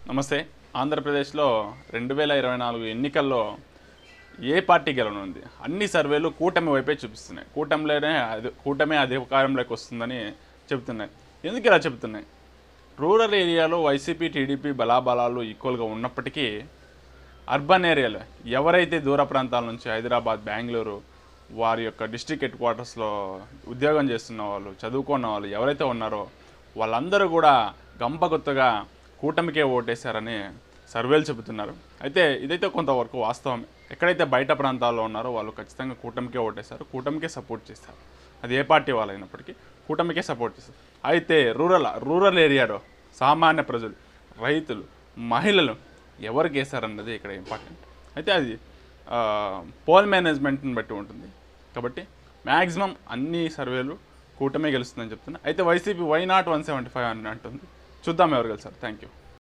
నమస్తే. ఆంధ్రప్రదేశ్లో 2024 ఎన్నికల్లో ఏ పార్టీ గెలవనుంది? అన్ని సర్వేలు కూటమి వైపే చూపిస్తున్నాయి. కూటమే అధికారంలోకి వస్తుందని చెబుతున్నాయి. ఎందుకు ఇలా చెబుతున్నాయి? రూరల్ ఏరియాలో వైసీపీ, టీడీపీ బలాబలాలు ఈక్వల్గా ఉన్నప్పటికీ అర్బన్ ఏరియాలో ఎవరైతే దూర ప్రాంతాల నుంచి హైదరాబాద్, బెంగళూరు వారి యొక్క డిస్ట్రిక్ట్ హెడ్ క్వార్టర్స్లో ఉద్యోగం చేస్తున్న వాళ్ళు, చదువుకున్న వాళ్ళు ఎవరైతే ఉన్నారో వాళ్ళందరూ కూడా గంపగుత్తగా కూటమికే ఓటేశారని సర్వేలు చెబుతున్నారు. అయితే ఇదైతే కొంతవరకు వాస్తవమే. ఎక్కడైతే బయట ప్రాంతాల్లో ఉన్నారో వాళ్ళు ఖచ్చితంగా కూటమికే ఓటేశారు, కూటమికే సపోర్ట్ చేస్తారు. అది ఏ పార్టీ వాళ్ళైనప్పటికీ కూటమికే సపోర్ట్ చేస్తారు. అయితే రూరల్ ఏరియాలో సామాన్య ప్రజలు, రైతులు, మహిళలు ఎవరికి వేశారన్నది ఇక్కడ ఇంపార్టెంట్. అయితే అది పోల్ మేనేజ్మెంట్ని బట్టి ఉంటుంది. కాబట్టి మ్యాక్సిమం అన్ని సర్వేలు కూటమే గెలుస్తుందని చెప్తున్నా. అయితే వైసీపీ వై నాట్ 175 అని అంటుంది. చూద్దాం ఎవరు గెలుస్తారు. Thank you.